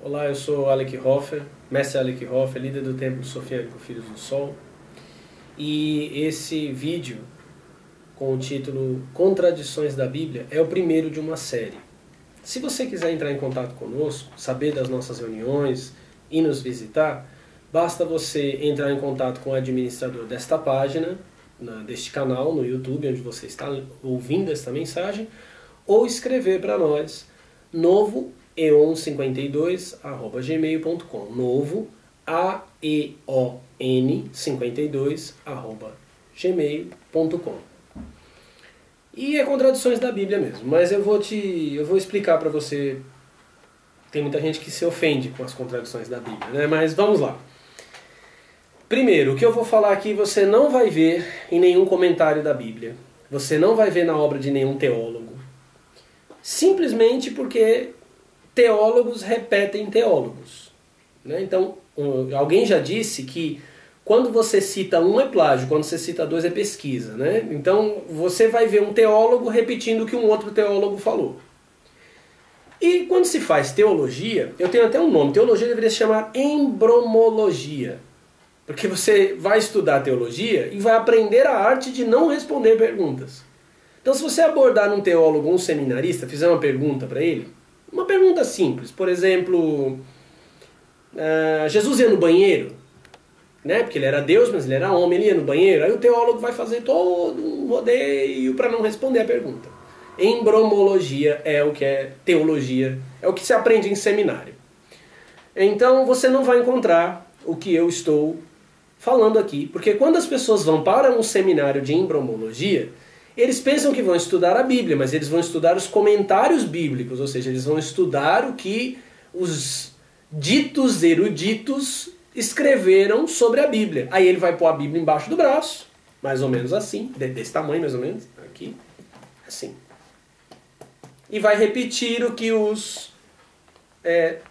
Olá, eu sou Alec Hoffer, mestre Alec Hoffer, líder do Templo Sofiânico Filhos do Sol. E esse vídeo, com o título Contradições da Bíblia, é o primeiro de uma série. Se você quiser entrar em contato conosco, saber das nossas reuniões e nos visitar, basta você entrar em contato com o administrador desta página, deste canal no YouTube, onde você está ouvindo esta mensagem, ou escrever para nós, novoeon52@gmail.com, novo, AEON52@gmail.com. E é contradições da Bíblia mesmo, mas eu vou explicar para você. Tem muita gente que se ofende com as contradições da Bíblia, né? Mas vamos lá. Primeiro, o que eu vou falar aqui você não vai ver em nenhum comentário da Bíblia. Você não vai ver na obra de nenhum teólogo. Simplesmente porque teólogos repetem teólogos, né? Então, alguém já disse que quando você cita um é plágio, quando você cita dois é pesquisa, né? Então, você vai ver um teólogo repetindo o que um outro teólogo falou. E quando se faz teologia, eu tenho até um nome, teologia deveria se chamar embromologia. Porque você vai estudar teologia e vai aprender a arte de não responder perguntas. Então, se você abordar um teólogo ou um seminarista, fizer uma pergunta para ele, uma pergunta simples, por exemplo, Jesus ia no banheiro, né? Porque ele era Deus, mas ele era homem, ele ia no banheiro, aí o teólogo vai fazer todo um rodeio para não responder a pergunta. Embromologia é o que é teologia, é o que se aprende em seminário. Então, você não vai encontrar o que eu estou falando aqui, porque quando as pessoas vão para um seminário de embromologia, eles pensam que vão estudar a Bíblia, mas eles vão estudar os comentários bíblicos, ou seja, eles vão estudar o que os ditos eruditos escreveram sobre a Bíblia. Aí ele vai pôr a Bíblia embaixo do braço, mais ou menos assim, desse tamanho mais ou menos, aqui, assim. E vai repetir o que os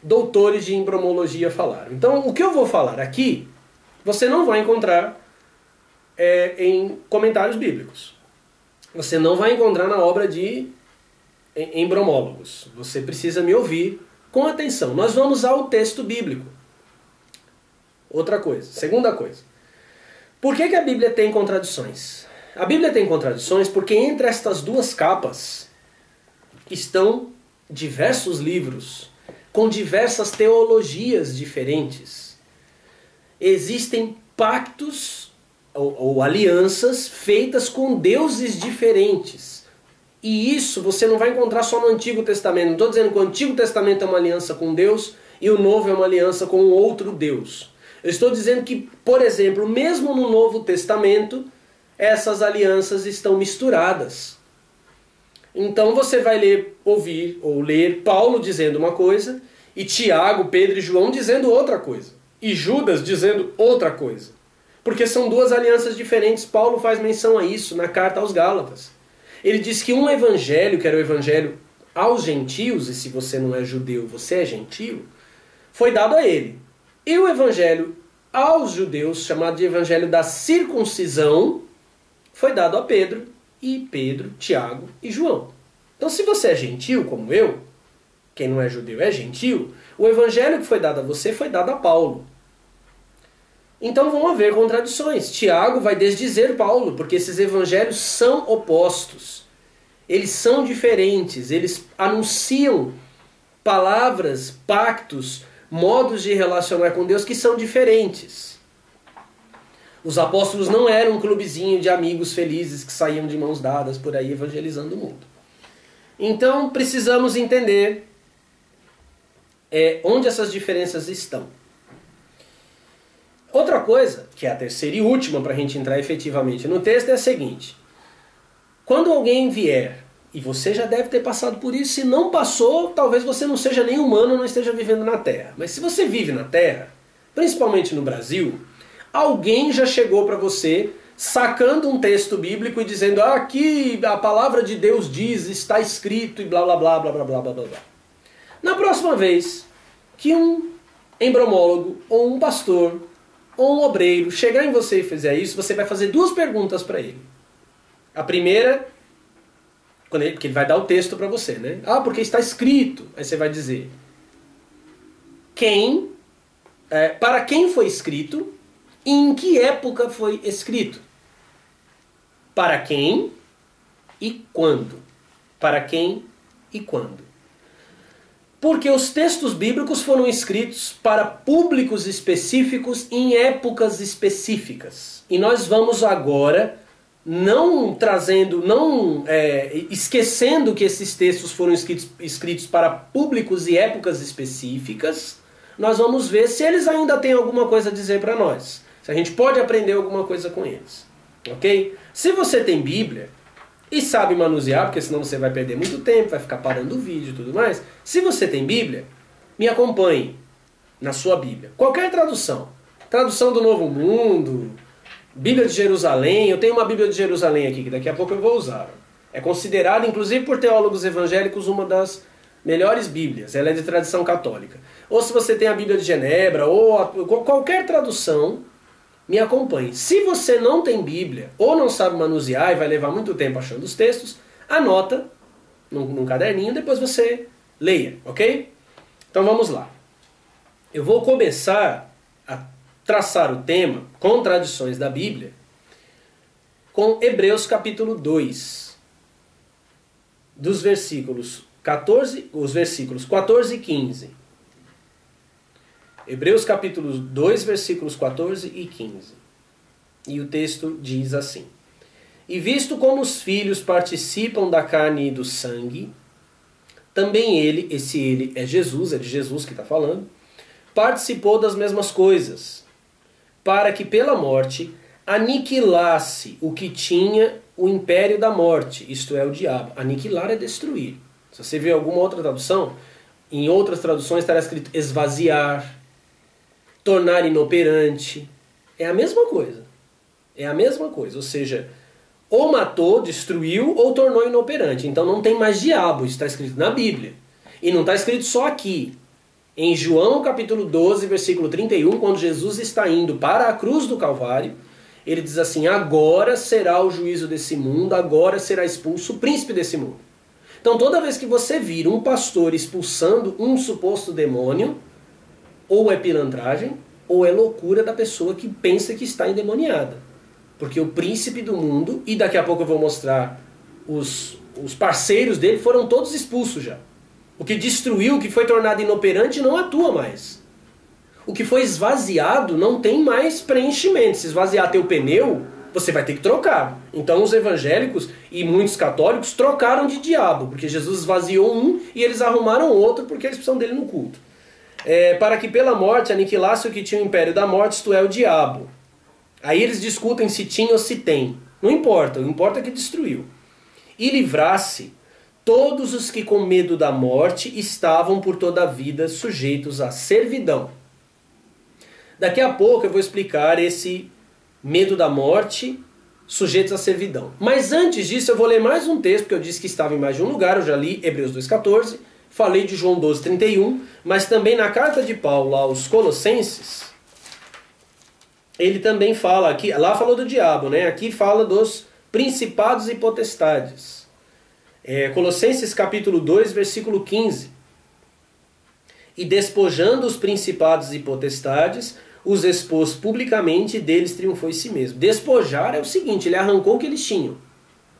doutores de embromologia falaram. Então, o que eu vou falar aqui, você não vai encontrar em comentários bíblicos. Você não vai encontrar na obra de embromólogos. Você precisa me ouvir com atenção. Nós vamos ao texto bíblico. Outra coisa. Segunda coisa. Por que a Bíblia tem contradições? A Bíblia tem contradições porque entre estas duas capas estão diversos livros com diversas teologias diferentes. Existem pactos ou alianças feitas com deuses diferentes. E isso você não vai encontrar só no Antigo Testamento. Não estou dizendo que o Antigo Testamento é uma aliança com Deus e o Novo é uma aliança com outro Deus. Eu estou dizendo que, por exemplo, mesmo no Novo Testamento, essas alianças estão misturadas. Então você vai ouvir ou ler Paulo dizendo uma coisa, e Tiago, Pedro e João dizendo outra coisa, e Judas dizendo outra coisa. Porque são duas alianças diferentes. Paulo faz menção a isso na carta aos Gálatas. Ele diz que um evangelho, que era o evangelho aos gentios, e se você não é judeu, você é gentio, foi dado a ele. E o evangelho aos judeus, chamado de evangelho da circuncisão, foi dado a Pedro, Tiago e João. Então, se você é gentio, como eu, quem não é judeu é gentio, o evangelho que foi dado a você foi dado a Paulo. Então vão haver contradições. Tiago vai desdizer Paulo, porque esses evangelhos são opostos. Eles são diferentes, eles anunciam palavras, pactos, modos de relacionar com Deus que são diferentes. Os apóstolos não eram um clubezinho de amigos felizes que saíam de mãos dadas por aí evangelizando o mundo. Então precisamos entender onde essas diferenças estão. Outra coisa, que é a terceira e última para a gente entrar efetivamente no texto, é a seguinte. Quando alguém vier, e você já deve ter passado por isso, se não passou, talvez você não seja nem humano, não esteja vivendo na Terra. Mas se você vive na Terra, principalmente no Brasil, alguém já chegou para você sacando um texto bíblico e dizendo aqui a palavra de Deus diz, está escrito e blá blá blá blá blá blá blá blá. Na próxima vez que um embromólogo ou um pastor ou um obreiro chegar em você e fizer isso, você vai fazer duas perguntas para ele. A primeira, porque ele vai dar o texto para você, né? Ah, porque está escrito. Aí você vai dizer, para quem foi escrito e em que época foi escrito. Para quem e quando. Para quem e quando. Porque os textos bíblicos foram escritos para públicos específicos em épocas específicas. E nós vamos agora, esquecendo que esses textos foram escritos para públicos e épocas específicas, nós vamos ver se eles ainda têm alguma coisa a dizer para nós. Se a gente pode aprender alguma coisa com eles. Ok? Se você tem Bíblia e sabe manusear, porque senão você vai perder muito tempo, vai ficar parando o vídeo e tudo mais. Se você tem Bíblia, me acompanhe na sua Bíblia. Qualquer tradução. Tradução do Novo Mundo, Bíblia de Jerusalém. Eu tenho uma Bíblia de Jerusalém aqui, que daqui a pouco eu vou usar. É considerada, inclusive por teólogos evangélicos, uma das melhores Bíblias. Ela é de tradição católica. Ou se você tem a Bíblia de Genebra, ou qualquer tradução, me acompanhe. Se você não tem Bíblia, ou não sabe manusear e vai levar muito tempo achando os textos, anota num caderninho, depois você leia, ok? Então vamos lá. Eu vou começar a traçar o tema, contradições da Bíblia, com Hebreus capítulo 2, dos versículos 14 e 15. Hebreus capítulo 2, versículos 14 e 15. E o texto diz assim: E visto como os filhos participam da carne e do sangue, também ele é Jesus, é de Jesus que está falando, participou das mesmas coisas, para que pela morte aniquilasse o que tinha o império da morte, isto é, o diabo. Aniquilar é destruir. Se você vê alguma outra tradução, em outras traduções estará escrito esvaziar, tornar inoperante. É a mesma coisa. É a mesma coisa. Ou seja, ou matou, destruiu, ou tornou inoperante. Então não tem mais diabo. Isso está escrito na Bíblia. E não está escrito só aqui. Em João capítulo 12, versículo 31, quando Jesus está indo para a cruz do Calvário, ele diz assim: agora será o juízo desse mundo, agora será expulso o príncipe desse mundo. Então toda vez que você vir um pastor expulsando um suposto demônio, ou é pilantragem, ou é loucura da pessoa que pensa que está endemoniada. Porque o príncipe do mundo, e daqui a pouco eu vou mostrar os parceiros dele, foram todos expulsos já. O que destruiu, o que foi tornado inoperante, não atua mais. O que foi esvaziado não tem mais preenchimento. Se esvaziar teu pneu, você vai ter que trocar. Então os evangélicos e muitos católicos trocaram de diabo, porque Jesus esvaziou um e eles arrumaram outro porque eles precisam dele no culto. Para que pela morte aniquilasse o que tinha o império da morte, isto é, o diabo. Aí eles discutem se tinha ou se tem. Não importa, o que importa é que destruiu. E livrasse todos os que com medo da morte estavam por toda a vida sujeitos à servidão. Daqui a pouco eu vou explicar esse medo da morte, sujeitos à servidão. Mas antes disso eu vou ler mais um texto, porque eu disse que estava em mais de um lugar. Eu já li Hebreus 2,14, falei de João 12,31, mas também na carta de Paulo aos Colossenses, ele também fala aqui, lá falou do diabo, né? Aqui fala dos principados e potestades. Colossenses capítulo 2, versículo 15. E despojando os principados e potestades, os expôs publicamente e deles triunfou em si mesmo. Despojar é o seguinte, ele arrancou o que eles tinham.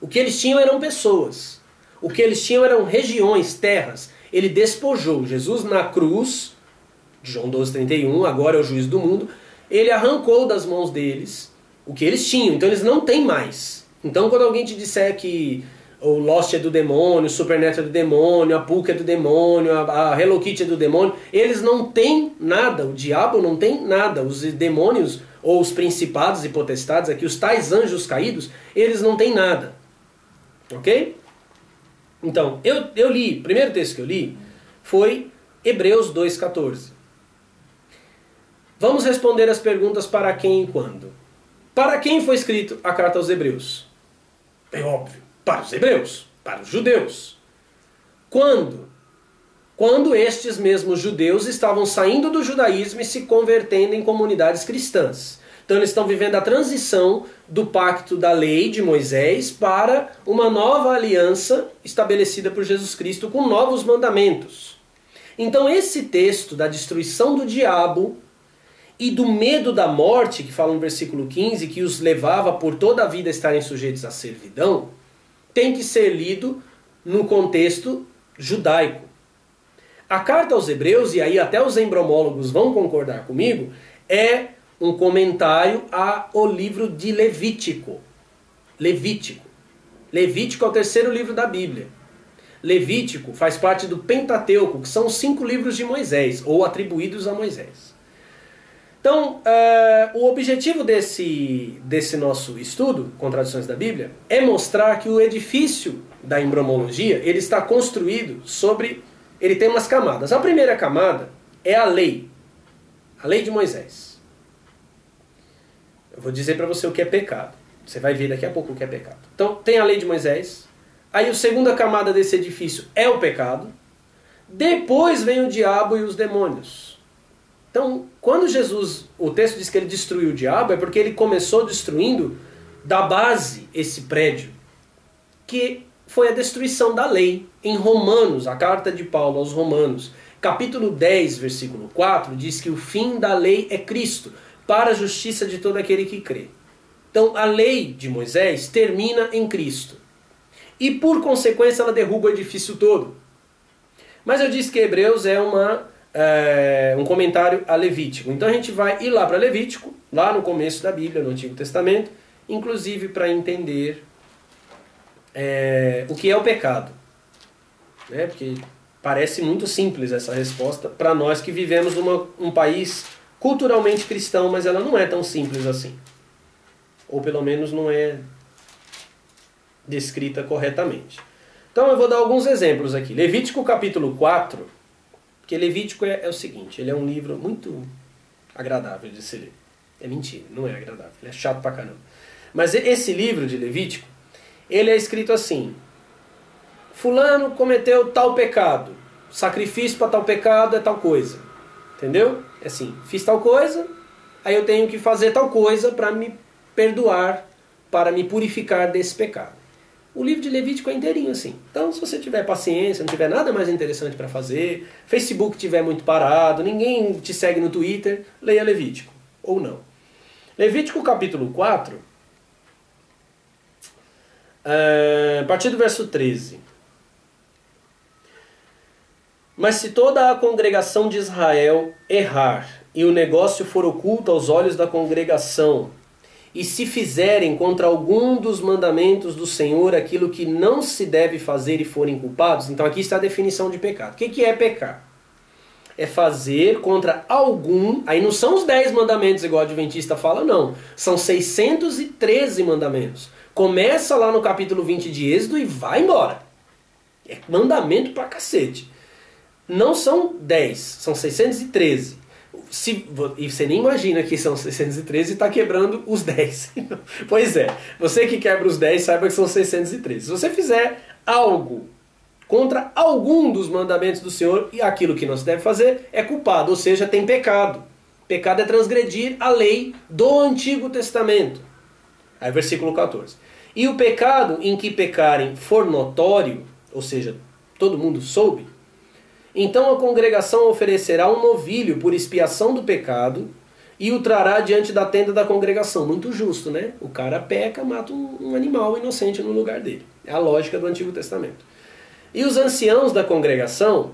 O que eles tinham eram pessoas. O que eles tinham eram regiões, terras. Ele despojou. Jesus na cruz, João 12,31, agora é o juiz do mundo, ele arrancou das mãos deles o que eles tinham. Então eles não têm mais. Então quando alguém te disser que o Lost é do demônio, o Supernet é do demônio, a PUC é do demônio, a Hello Kitty é do demônio, eles não têm nada. O diabo não tem nada. Os demônios, ou os principados e potestades, aqui os tais anjos caídos, eles não têm nada. Ok? Então, eu li, o primeiro texto que eu li foi Hebreus 2,14. Vamos responder as perguntas para quem e quando. Para quem foi escrito a carta aos Hebreus? É óbvio, para os hebreus, para os judeus. Quando? Quando estes mesmos judeus estavam saindo do judaísmo e se convertendo em comunidades cristãs. Então eles estão vivendo a transição do pacto da lei de Moisés para uma nova aliança estabelecida por Jesus Cristo com novos mandamentos. Então esse texto da destruição do diabo e do medo da morte, que fala no versículo 15, que os levava por toda a vida a estarem sujeitos à servidão, tem que ser lido no contexto judaico. A carta aos Hebreus, e aí até os embromólogos vão concordar comigo, é um comentário ao livro de Levítico. Levítico. Levítico é o terceiro livro da Bíblia. Levítico faz parte do Pentateuco, que são os 5 livros de Moisés, ou atribuídos a Moisés. Então, o objetivo desse nosso estudo, Contradições da Bíblia, é mostrar que o edifício da embromologia, ele está construído sobre... Ele tem umas camadas. A primeira camada é a lei de Moisés. Eu vou dizer para você o que é pecado. Você vai ver daqui a pouco o que é pecado. Então, tem a lei de Moisés. Aí a segunda camada desse edifício é o pecado. Depois vem o diabo e os demônios. Então, quando Jesus, o texto diz que ele destruiu o diabo, é porque ele começou destruindo da base esse prédio, que foi a destruição da lei. Em Romanos, a carta de Paulo aos Romanos, capítulo 10, versículo 4, diz que o fim da lei é Cristo, para a justiça de todo aquele que crê. Então, a lei de Moisés termina em Cristo. E, por consequência, ela derruba o edifício todo. Mas eu disse que Hebreus é um comentário a Levítico. Então a gente vai ir lá para Levítico, lá no começo da Bíblia, no Antigo Testamento, inclusive para entender o que é o pecado. Porque parece muito simples essa resposta para nós que vivemos um país culturalmente cristão, mas ela não é tão simples assim. Ou pelo menos não é descrita corretamente. Então eu vou dar alguns exemplos aqui. Levítico capítulo 4, porque Levítico é o seguinte, ele é um livro muito agradável de se ler. É mentira, não é agradável, ele é chato pra caramba. Mas esse livro de Levítico, ele é escrito assim: fulano cometeu tal pecado, sacrifício para tal pecado é tal coisa. Entendeu? É assim, fiz tal coisa, aí eu tenho que fazer tal coisa para me perdoar, para me purificar desse pecado. O livro de Levítico é inteirinho assim. Então, se você tiver paciência, não tiver nada mais interessante para fazer, Facebook estiver muito parado, ninguém te segue no Twitter, leia Levítico. Ou não. Levítico capítulo 4, a partir do verso 13. Mas se toda a congregação de Israel errar, e o negócio for oculto aos olhos da congregação, e se fizerem contra algum dos mandamentos do Senhor aquilo que não se deve fazer e forem culpados, então aqui está a definição de pecado. O que é pecar? É fazer contra algum, aí não são os 10 mandamentos igual o Adventista fala, não. São 613 mandamentos. Começa lá no capítulo 20 de Êxodo e vai embora. É mandamento pra cacete. Não são 10, são 613. E você nem imagina que são 613 e está quebrando os 10. Pois é, você que quebra os 10 saiba que são 613. Se você fizer algo contra algum dos mandamentos do Senhor, e aquilo que não se deve fazer, é culpado, ou seja, tem pecado. Pecado é transgredir a lei do Antigo Testamento. Aí versículo 14. E o pecado em que pecarem for notório, ou seja, todo mundo soube, então a congregação oferecerá um novilho por expiação do pecado e o trará diante da tenda da congregação. Muito justo, né? O cara peca, mata um animal inocente no lugar dele. É a lógica do Antigo Testamento. E os anciãos da congregação,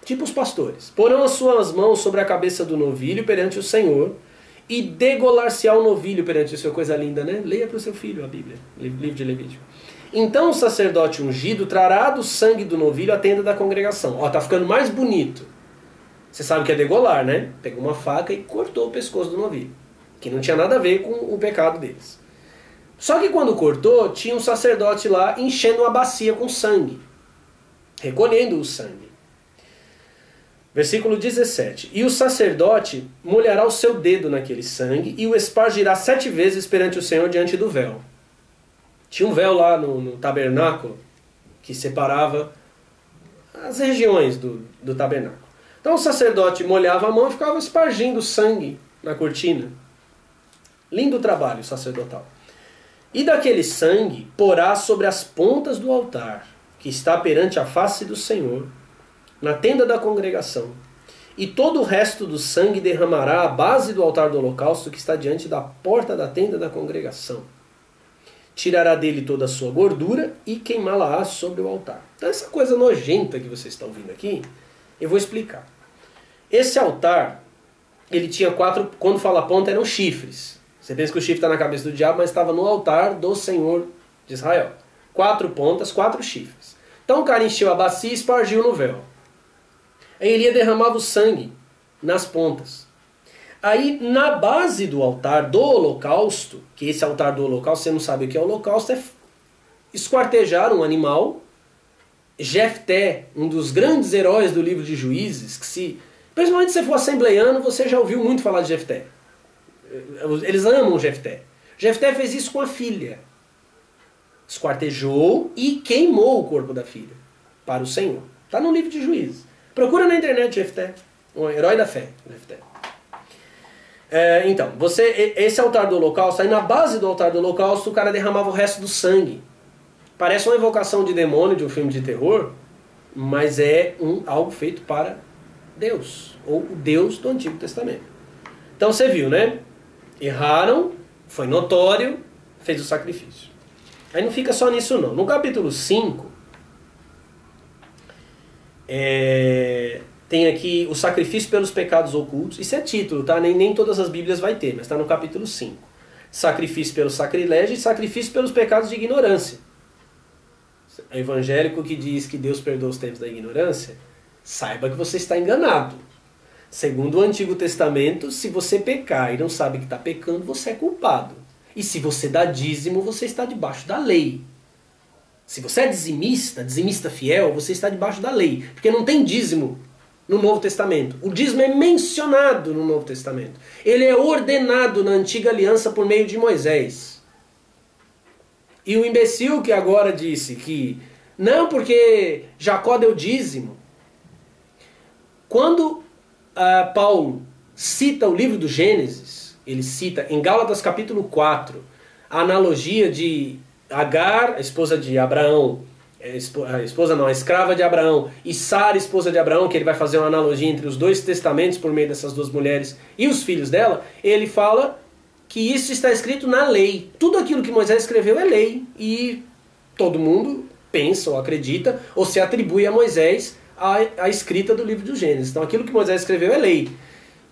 tipo os pastores, porão as suas mãos sobre a cabeça do novilho perante o Senhor e degolar-se-á o novilho perante o Senhor. Coisa linda, né? Leia para o seu filho a Bíblia, livro de Levítico. Então o sacerdote ungido trará do sangue do novilho a tenda da congregação. Ó, tá ficando mais bonito. Você sabe o que é degolar, né? Pegou uma faca e cortou o pescoço do novilho. Que não tinha nada a ver com o pecado deles. Só que quando cortou, tinha um sacerdote lá enchendo uma bacia com sangue. Recolhendo o sangue. Versículo 17. E o sacerdote molhará o seu dedo naquele sangue e o espargirá 7 vezes perante o Senhor diante do véu. Tinha um véu lá no tabernáculo que separava as regiões do tabernáculo. Então o sacerdote molhava a mão e ficava espargindo sangue na cortina. Lindo trabalho sacerdotal. E daquele sangue porá sobre as pontas do altar, que está perante a face do Senhor, na tenda da congregação, e todo o resto do sangue derramará à base do altar do holocausto que está diante da porta da tenda da congregação. Tirará dele toda a sua gordura e queimá-la sobre o altar. Então essa coisa nojenta que vocês estão vendo aqui, eu vou explicar. Esse altar, ele tinha 4, quando fala ponta, eram chifres. Você pensa que o chifre está na cabeça do diabo, mas estava no altar do Senhor de Israel. 4 pontas, 4 chifres. Então o cara encheu a bacia e espargiu no véu. Aí ele ia derramava o sangue nas pontas. Aí na base do altar do holocausto, que esse altar do holocausto, você não sabe o que é holocausto, é esquartejar um animal. Jefté, um dos grandes heróis do livro de Juízes, que principalmente se você for assembleiano, você já ouviu muito falar de Jefté. Eles amam Jefté. Jefté fez isso com a filha. Esquartejou e queimou o corpo da filha para o Senhor. Está no livro de Juízes. Procura na internet Jefté, um herói da fé. Jefté. Então, esse altar do holocausto, aí na base do altar do holocausto, o cara derramava o resto do sangue. Parece uma evocação de demônio de um filme de terror, mas é algo feito para Deus, ou o Deus do Antigo Testamento. Então você viu, né? Erraram, foi notório, fez o sacrifício. Aí não fica só nisso não. No capítulo 5, tem aqui o sacrifício pelos pecados ocultos. Isso é título, tá? Nem todas as Bíblias vai ter, mas está no capítulo 5. Sacrifício pelo sacrilégio e sacrifício pelos pecados de ignorância. O evangélico que diz que Deus perdoa os tempos da ignorância, saiba que você está enganado. Segundo o Antigo Testamento, se você pecar e não sabe que está pecando, você é culpado. E se você dá dízimo, você está debaixo da lei. Se você é dizimista fiel, você está debaixo da lei. Porque não tem dízimo no Novo Testamento. O dízimo é mencionado no Novo Testamento. Ele é ordenado na Antiga Aliança por meio de Moisés. E o imbecil que agora disse que não, porque Jacó deu dízimo. Quando Paulo cita o livro do Gênesis, ele cita em Gálatas capítulo 4 a analogia de Agar, a esposa de Abraão, a escrava de Abraão, e Sara, esposa de Abraão, que ele vai fazer uma analogia entre os dois testamentos por meio dessas duas mulheres e os filhos dela, ele fala que isso está escrito na lei. Tudo aquilo que Moisés escreveu é lei, e todo mundo pensa ou acredita ou se atribui a Moisés a escrita do livro do Gênesis. Então aquilo que Moisés escreveu é lei.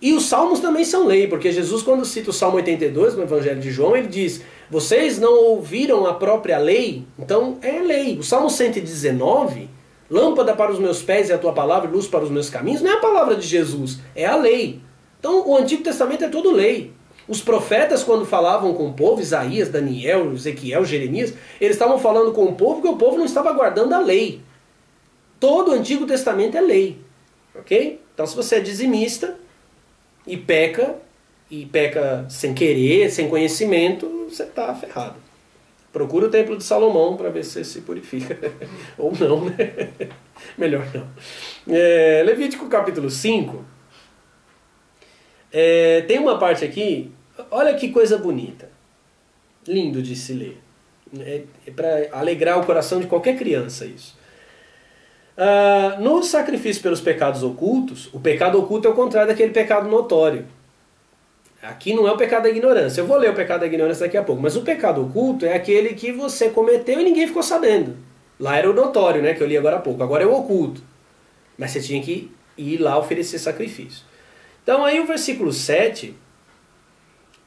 E os salmos também são lei, porque Jesus, quando cita o Salmo 82 no Evangelho de João, ele diz: vocês não ouviram a própria lei? Então é lei. O Salmo 119, lâmpada para os meus pés é a tua palavra, luz para os meus caminhos, não é a palavra de Jesus, é a lei. Então o Antigo Testamento é todo lei. Os profetas, quando falavam com o povo, Isaías, Daniel, Ezequiel, Jeremias, eles estavam falando com o povo porque o povo não estava guardando a lei. Todo o Antigo Testamento é lei. Ok? Então se você é dizimista e peca sem querer, sem conhecimento, você está ferrado. Procura o Templo de Salomão para ver se você se purifica. Ou não, né? Melhor não. Levítico capítulo 5. Tem uma parte aqui, olha que coisa bonita. Lindo de se ler. É para alegrar o coração de qualquer criança isso. No sacrifício pelos pecados ocultos, o pecado oculto é o contrário daquele pecado notório. Aqui não é o pecado da ignorância. Eu vou ler o pecado da ignorância daqui a pouco. Mas o pecado oculto é aquele que você cometeu e ninguém ficou sabendo. Lá era o notório, né, que eu li agora há pouco. Agora é o oculto. Mas você tinha que ir lá oferecer sacrifício. Então aí o versículo 7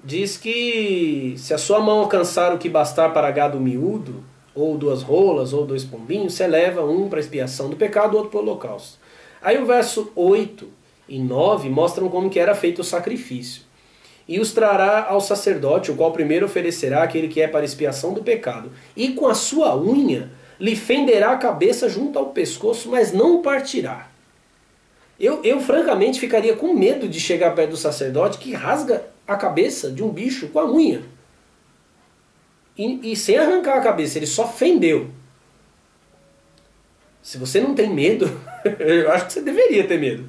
diz que se a sua mão alcançar o que bastar para gado miúdo, ou 2 rolas, ou 2 pombinhos, você leva um para expiação do pecado, o outro para o holocausto. Aí o verso 8 e 9 mostram como que era feito o sacrifício. E os trará ao sacerdote, o qual primeiro oferecerá aquele que é para expiação do pecado. E com a sua unha lhe fenderá a cabeça junto ao pescoço, mas não o partirá. Eu francamente ficaria com medo de chegar perto do sacerdote que rasga a cabeça de um bicho com a unha. E sem arrancar a cabeça, ele só fendeu. Se você não tem medo, eu acho que você deveria ter medo.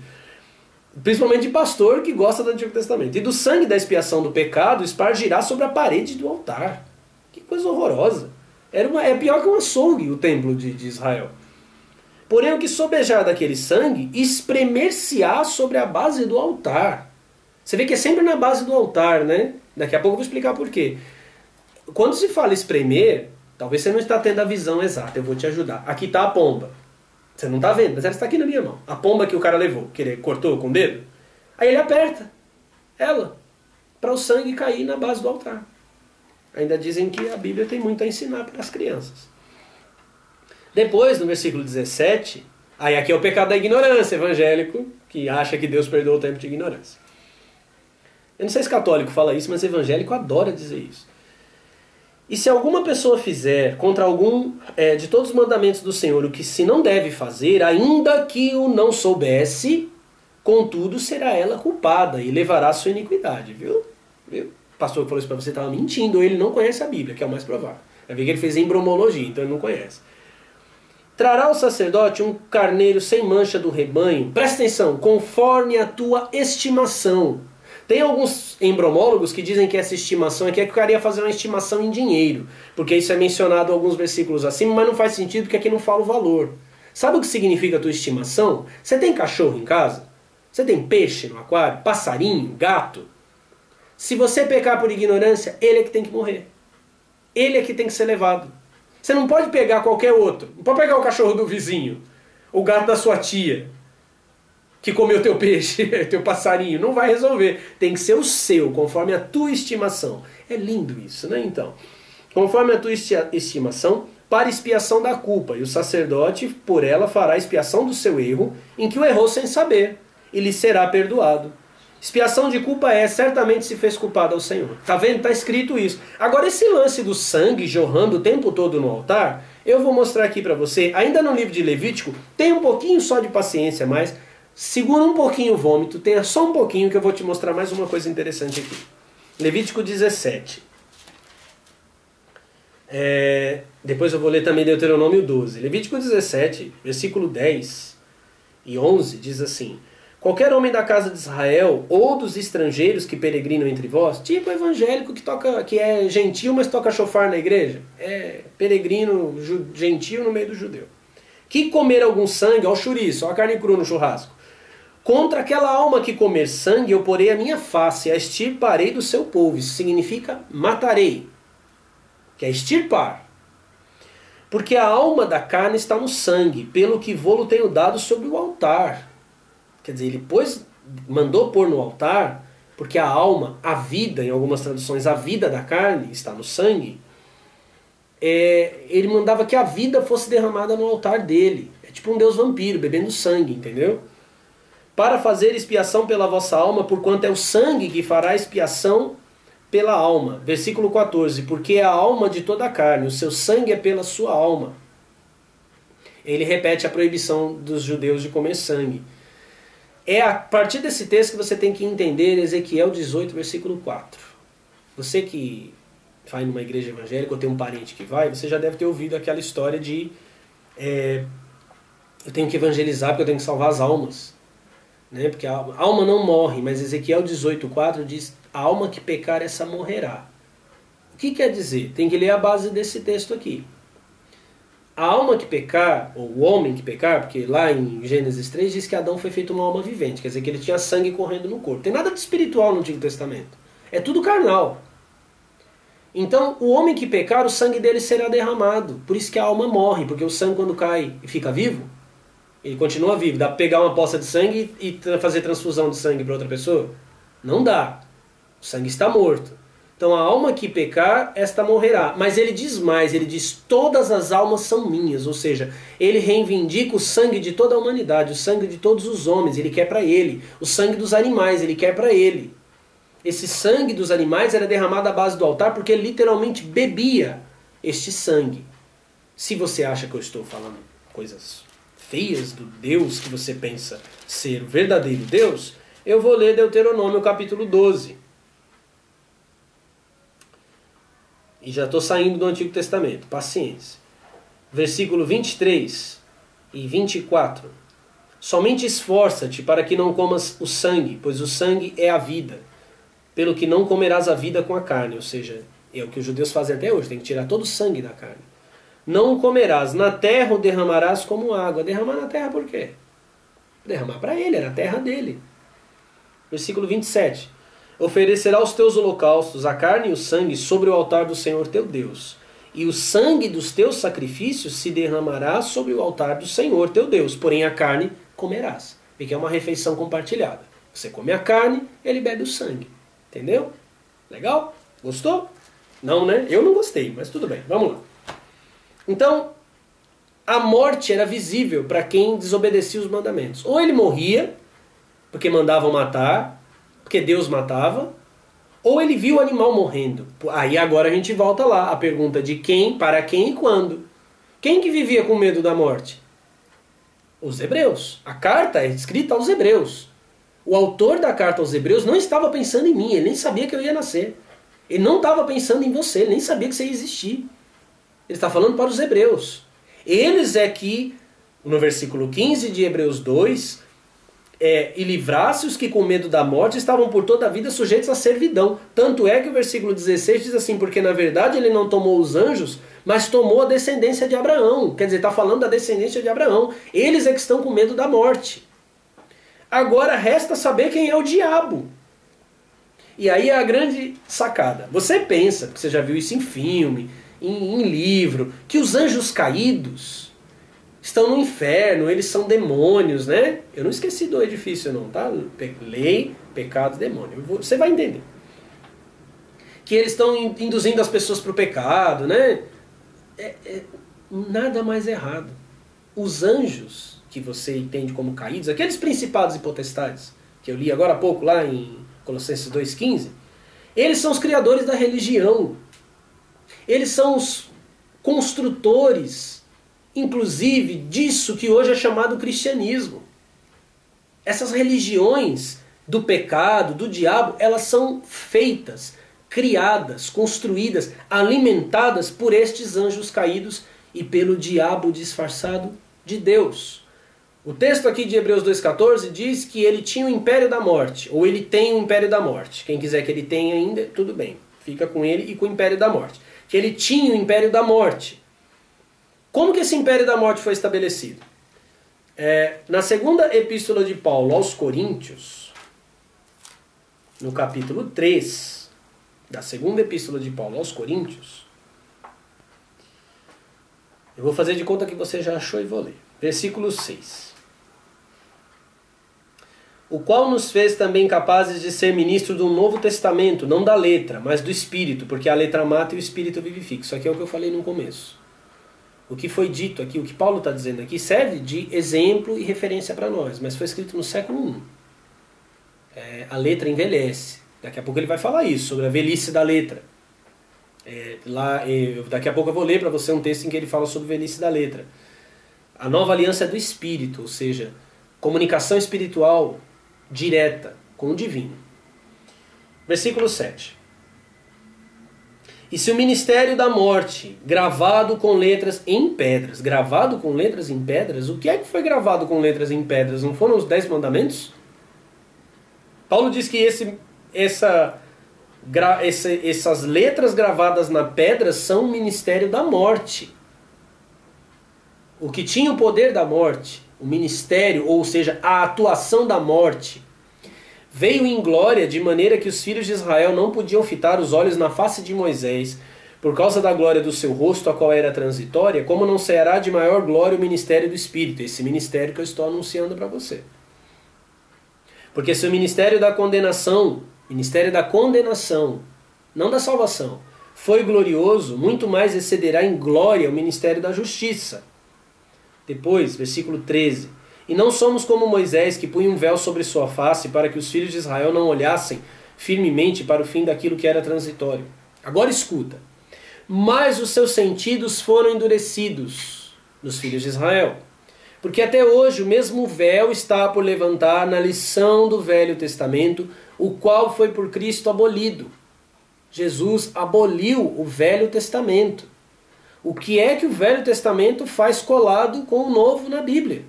Principalmente de pastor que gosta do Antigo Testamento. E do sangue da expiação do pecado espargirá sobre a parede do altar. Que coisa horrorosa. É pior que um açougue o templo de Israel. Porém, o que sobejar daquele sangue, espremer-se-á sobre a base do altar. Você vê que é sempre na base do altar, né? Daqui a pouco eu vou explicar por quê. Quando se fala espremer, talvez você não está tendo a visão exata, eu vou te ajudar. Aqui está a pomba. Você não está vendo, mas ela está aqui na minha mão. A pomba que o cara levou, que ele cortou com o dedo. Aí ele aperta ela, para o sangue cair na base do altar. Ainda dizem que a Bíblia tem muito a ensinar para as crianças. Depois, no versículo 17, aí aqui é o pecado da ignorância, evangélico, que acha que Deus perdoa o tempo de ignorância. Eu não sei se católico fala isso, mas evangélico adora dizer isso. E se alguma pessoa fizer contra algum de todos os mandamentos do Senhor o que se não deve fazer, ainda que o não soubesse, contudo será ela culpada e levará a sua iniquidade, viu? O pastor que falou isso para você estava mentindo, ou ele não conhece a Bíblia, que é o mais provável. Vai ver que ele fez embriomologia, então ele não conhece. Trará o sacerdote um carneiro sem mancha do rebanho, presta atenção, conforme a tua estimação. Tem alguns embriomólogos que dizem que essa estimação aqui é que o cara ia fazer uma estimação em dinheiro, porque isso é mencionado em alguns versículos acima, mas não faz sentido porque aqui não fala o valor. Sabe o que significa a tua estimação? Você tem cachorro em casa? Você tem peixe no aquário? Passarinho? Gato? Se você pecar por ignorância, ele é que tem que morrer. Ele é que tem que ser levado. Você não pode pegar qualquer outro. Não pode pegar o cachorro do vizinho, o gato da sua tia, que comeu teu peixe, teu passarinho. Não vai resolver. Tem que ser o seu, conforme a tua estimação. É lindo isso, né? Então, conforme a tua estimação, para expiação da culpa. E o sacerdote, por ela, fará expiação do seu erro, em que o errou sem saber, e lhe será perdoado. Expiação de culpa certamente se fez culpado ao Senhor. Tá vendo? Tá escrito isso. Agora, esse lance do sangue jorrando o tempo todo no altar, eu vou mostrar aqui para você, ainda no livro de Levítico, tem um pouquinho só de paciência, mas segura um pouquinho o vômito, tenha só um pouquinho que eu vou te mostrar mais uma coisa interessante aqui. Levítico 17. Depois eu vou ler também Deuteronômio 12. Levítico 17, versículo 10 e 11, diz assim: qualquer homem da casa de Israel ou dos estrangeiros que peregrinam entre vós, tipo evangélico que é gentil, mas toca chofar na igreja, é peregrino gentil no meio do judeu, que comer algum sangue, ó o chouriço, ó a carne crua no churrasco, contra aquela alma que comer sangue, eu porei a minha face, a extirparei do seu povo. Isso significa matarei, que é extirpar. Porque a alma da carne está no sangue, pelo que vô-lo tenho dado sobre o altar. Quer dizer, ele mandou pôr no altar, porque a alma, a vida, em algumas traduções, a vida da carne está no sangue. Ele mandava que a vida fosse derramada no altar dele. É tipo um deus vampiro, bebendo sangue, entendeu? Para fazer expiação pela vossa alma, porquanto é o sangue que fará expiação pela alma. Versículo 14, porque é a alma de toda a carne, o seu sangue é pela sua alma. Ele repete a proibição dos judeus de comer sangue. É a partir desse texto que você tem que entender Ezequiel 18, versículo 4. Você que vai numa igreja evangélica ou tem um parente que vai, você já deve ter ouvido aquela história de eu tenho que evangelizar porque eu tenho que salvar as almas. Né? Porque a alma não morre, mas Ezequiel 18, 4 diz: a alma que pecar, essa morrerá. O que quer dizer? Tem que ler a base desse texto aqui. A alma que pecar, ou o homem que pecar, porque lá em Gênesis 3 diz que Adão foi feito uma alma vivente, quer dizer que ele tinha sangue correndo no corpo. Tem nada de espiritual no Antigo Testamento. É tudo carnal. Então, o homem que pecar, o sangue dele será derramado. Por isso que a alma morre, porque o sangue quando cai e fica vivo, ele continua vivo. Dá para pegar uma poça de sangue e fazer transfusão de sangue para outra pessoa? Não dá. O sangue está morto. Então a alma que pecar, esta morrerá. Mas ele diz mais, ele diz: todas as almas são minhas. Ou seja, ele reivindica o sangue de toda a humanidade, o sangue de todos os homens, ele quer para ele. O sangue dos animais, ele quer para ele. Esse sangue dos animais era derramado à base do altar porque ele literalmente bebia este sangue. Se você acha que eu estou falando coisas feias do Deus que você pensa ser o verdadeiro Deus, eu vou ler Deuteronômio capítulo 12. E já estou saindo do Antigo Testamento, paciência. Versículo 23 e 24. Somente esforça-te para que não comas o sangue, pois o sangue é a vida. Pelo que não comerás a vida com a carne. Ou seja, é o que os judeus fazem até hoje, tem que tirar todo o sangue da carne. não o comerás. Na terra o derramarás como água. Derramar na terra por quê? Derramar para ele, era a terra dele. Versículo 27. Oferecerá os teus holocaustos, a carne e o sangue, sobre o altar do Senhor teu Deus. E o sangue dos teus sacrifícios se derramará sobre o altar do Senhor teu Deus. Porém a carne comerás. Porque é uma refeição compartilhada. Você come a carne, ele bebe o sangue. Entendeu? Legal? Gostou? Não, né? Eu não gostei, mas tudo bem. Vamos lá. Então, a morte era visível para quem desobedecia os mandamentos. Ou ele morria, porque mandavam matar, porque Deus matava, ou ele viu o animal morrendo. Aí agora a gente volta lá, a pergunta de quem, para quem e quando. Quem que vivia com medo da morte? Os hebreus. A carta é escrita aos hebreus. O autor da carta aos hebreus não estava pensando em mim, ele nem sabia que eu ia nascer. Ele não estava pensando em você, ele nem sabia que você ia existir. Ele está falando para os hebreus. Eles é que, no versículo 15 de Hebreus 2, e livrasse os que com medo da morte estavam por toda a vida sujeitos à servidão. Tanto é que o versículo 16 diz assim, porque na verdade ele não tomou os anjos, mas tomou a descendência de Abraão. Quer dizer, está falando da descendência de Abraão. Eles é que estão com medo da morte. Agora resta saber quem é o diabo. E aí é a grande sacada. Você pensa, porque você já viu isso em filme, em livro, que os anjos caídos estão no inferno, eles são demônios, né? Eu não esqueci do edifício não, tá? Lei, pecado, demônio. Você vai entender. Que eles estão induzindo as pessoas para o pecado, né? Nada mais errado. Os anjos, que você entende como caídos, aqueles principados e potestades, que eu li agora há pouco lá em Colossenses 2,15, eles são os criadores da religião. Eles são os construtores, inclusive, disso que hoje é chamado cristianismo. Essas religiões do pecado, do diabo, elas são feitas, criadas, construídas, alimentadas por estes anjos caídos e pelo diabo disfarçado de Deus. O texto aqui de Hebreus 2,14 diz que ele tinha o império da morte, ou ele tem o império da morte. Quem quiser que ele tenha ainda, tudo bem, fica com ele e com o império da morte. Que ele tinha o império da morte. Como que esse império da morte foi estabelecido? Na segunda epístola de Paulo aos Coríntios, no capítulo 3, da segunda epístola de Paulo aos Coríntios, eu vou fazer de conta que você já achou e vou ler. Versículo 6. O qual nos fez também capazes de ser ministros do Novo Testamento, não da letra, mas do Espírito, porque a letra mata e o Espírito vivifica. Isso aqui é o que eu falei no começo. O que foi dito aqui, o que Paulo está dizendo aqui, serve de exemplo e referência para nós, mas foi escrito no século I. A letra envelhece. Daqui a pouco ele vai falar isso, sobre a velhice da letra. Daqui a pouco eu vou ler para você um texto em que ele fala sobre a velhice da letra. A nova aliança é do Espírito, ou seja, comunicação espiritual direta com o divino. Versículo 7. E se o ministério da morte, gravado com letras em pedras, gravado com letras em pedras, o que é que foi gravado com letras em pedras? Não foram os 10 mandamentos? Paulo diz que essas letras gravadas na pedra são o ministério da morte. O que tinha o poder da morte, o ministério, ou seja, a atuação da morte, veio em glória de maneira que os filhos de Israel não podiam fitar os olhos na face de Moisés, por causa da glória do seu rosto, a qual era transitória, como não será de maior glória o ministério do Espírito, esse ministério que eu estou anunciando para você. Porque se o ministério da condenação, não da salvação, foi glorioso, muito mais excederá em glória o ministério da justiça. Depois, versículo 13. E não somos como Moisés, que punha um véu sobre sua face, para que os filhos de Israel não olhassem firmemente para o fim daquilo que era transitório. Agora escuta. Mas os seus sentidos foram endurecidos nos filhos de Israel. Porque até hoje o mesmo véu está por levantar na lição do Velho Testamento, o qual foi por Cristo abolido. Jesus aboliu o Velho Testamento. O que é que o Velho Testamento faz colado com o Novo na Bíblia?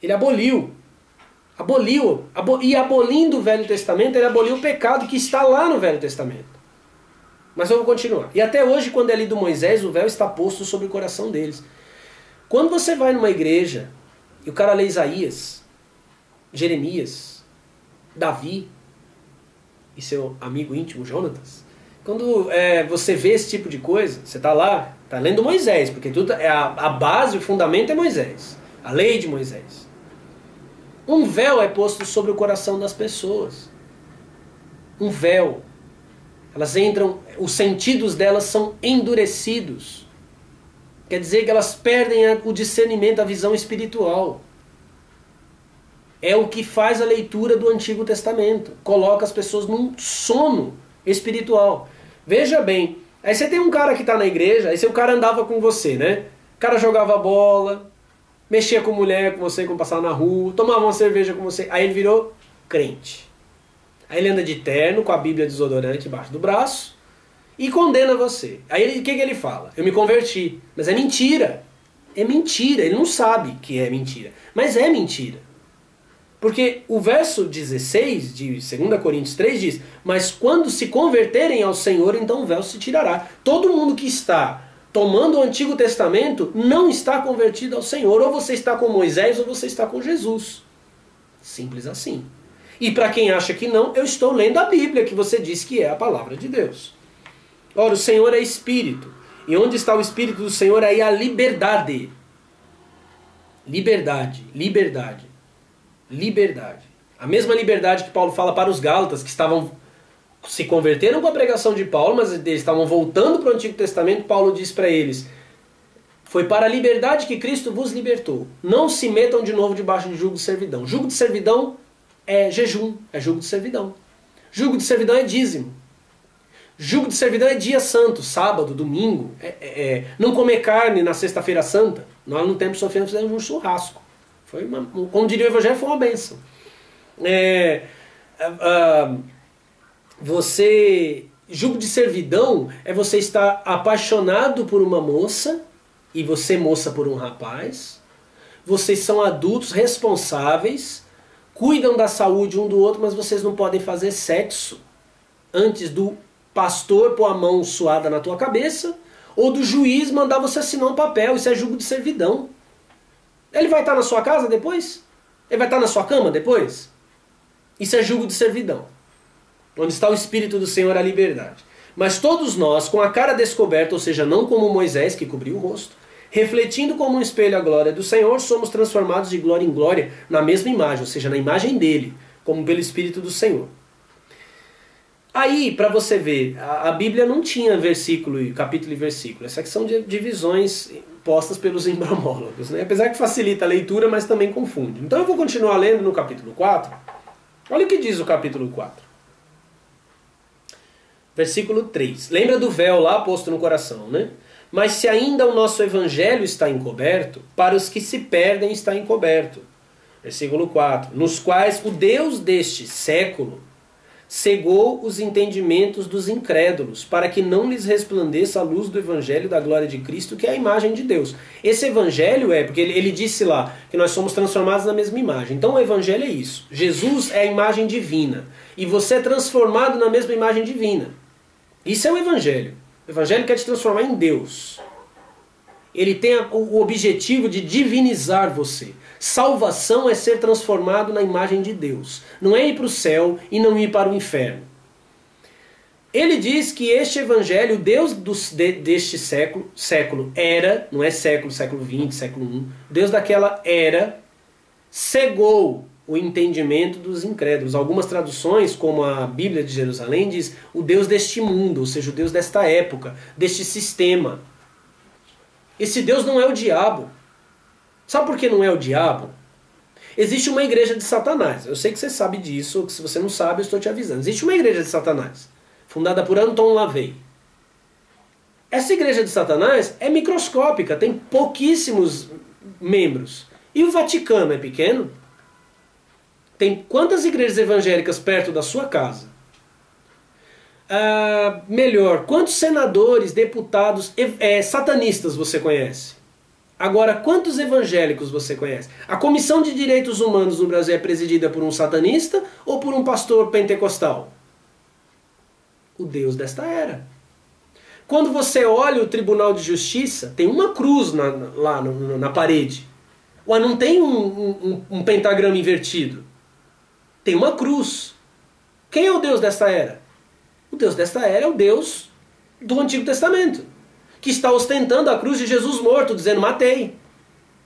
Ele aboliu. E abolindo o Velho Testamento, ele aboliu o pecado que está lá no Velho Testamento. Mas eu vou continuar. E até hoje, quando é lido Moisés, o véu está posto sobre o coração deles. Quando você vai numa igreja e o cara lê Isaías, Jeremias, Davi e seu amigo íntimo Jonatas, quando você vê esse tipo de coisa, você está lá, está lendo Moisés, porque tudo a base, o fundamento é Moisés, a lei de Moisés. Um véu é posto sobre o coração das pessoas. Um véu. Elas entram, os sentidos delas são endurecidos. Quer dizer que elas perdem o discernimento, a visão espiritual. É o que faz a leitura do Antigo Testamento. Coloca as pessoas num sono espiritual. Veja bem, aí você tem um cara que está na igreja, aí o cara andava com você, né? O cara jogava bola, mexia com mulher com você quando passava na rua, tomava uma cerveja com você, aí ele virou crente. Aí ele anda de terno, com a Bíblia desodorante embaixo do braço, e condena você. Aí o que ele fala? Eu me converti. Mas é mentira. É mentira. Ele não sabe que é mentira. Mas é mentira. Porque o verso 16 de 2 Coríntios 3 diz: mas quando se converterem ao Senhor, então o véu se tirará. Todo mundo que está tomando o Antigo Testamento não está convertido ao Senhor. Ou você está com Moisés ou você está com Jesus. Simples assim. E para quem acha que não, eu estou lendo a Bíblia, que você diz que é a palavra de Deus. Ora, o Senhor é Espírito. E onde está o Espírito do Senhor, aí a liberdade. Liberdade, liberdade, liberdade. A mesma liberdade que Paulo fala para os Gálatas, que se converteram com a pregação de Paulo, mas eles estavam voltando para o Antigo Testamento. Paulo diz para eles: foi para a liberdade que Cristo vos libertou. Não se metam de novo debaixo de jugo de servidão. Jugo de servidão é jejum, é jugo de servidão. Jugo de servidão é dízimo. Jugo de servidão é dia santo, sábado, domingo. Não comer carne na sexta-feira santa. Nós no tempo sofremos, fizemos um churrasco. Como diria o Evangelho, foi uma bênção. Jugo de servidão é você estar apaixonado por uma moça e você moça por um rapaz. Vocês são adultos responsáveis, cuidam da saúde um do outro, mas vocês não podem fazer sexo antes do pastor pôr a mão suada na tua cabeça ou do juiz mandar você assinar um papel. Isso é jugo de servidão. Ele vai estar na sua casa depois? Ele vai estar na sua cama depois? Isso é jugo de servidão. Onde está o Espírito do Senhor, a liberdade. Mas todos nós, com a cara descoberta, ou seja, não como Moisés que cobriu o rosto, refletindo como um espelho a glória do Senhor, somos transformados de glória em glória na mesma imagem, ou seja, na imagem dele, como pelo Espírito do Senhor. Aí, para você ver, a Bíblia não tinha versículo, capítulo e versículo. Essa aqui são divisões postas pelos embriomólogos, né? Apesar que facilita a leitura, mas também confunde. Então eu vou continuar lendo no capítulo 4. Olha o que diz o capítulo 4. Versículo 3. Lembra do véu lá posto no coração, né? Mas se ainda o nosso evangelho está encoberto, para os que se perdem está encoberto. Versículo 4. Nos quais o Deus deste século cegou os entendimentos dos incrédulos, para que não lhes resplandeça a luz do Evangelho da glória de Cristo, que é a imagem de Deus. Esse Evangelho porque ele disse lá, que nós somos transformados na mesma imagem. Então o Evangelho é isso. Jesus é a imagem divina. E você é transformado na mesma imagem divina. Isso é o Evangelho. O Evangelho quer te transformar em Deus. Ele tem o objetivo de divinizar você. Salvação é ser transformado na imagem de Deus. Não é ir para o céu e não ir para o inferno. Ele diz que este evangelho, o Deus deste século era, não é século XX, século I, Deus daquela era, cegou o entendimento dos incrédulos. Algumas traduções, como a Bíblia de Jerusalém, diz o Deus deste mundo, ou seja, o Deus desta época, deste sistema. Esse Deus não é o diabo. Sabe por que não é o diabo? Existe uma igreja de Satanás. Eu sei que você sabe disso, ou que se você não sabe, eu estou te avisando. Existe uma igreja de Satanás, fundada por Anton LaVey. Essa igreja de Satanás é microscópica, tem pouquíssimos membros. E o Vaticano é pequeno? Tem quantas igrejas evangélicas perto da sua casa? Melhor, quantos senadores, deputados, satanistas você conhece? Agora, quantos evangélicos você conhece? A Comissão de Direitos Humanos no Brasil é presidida por um satanista ou por um pastor pentecostal? O Deus desta era. Quando você olha o Tribunal de Justiça, tem uma cruz lá na parede. Ué, não tem um pentagrama invertido. Tem uma cruz. Quem é o Deus desta era? O Deus desta era é o Deus do Antigo Testamento, que está ostentando a cruz de Jesus morto, dizendo, matei,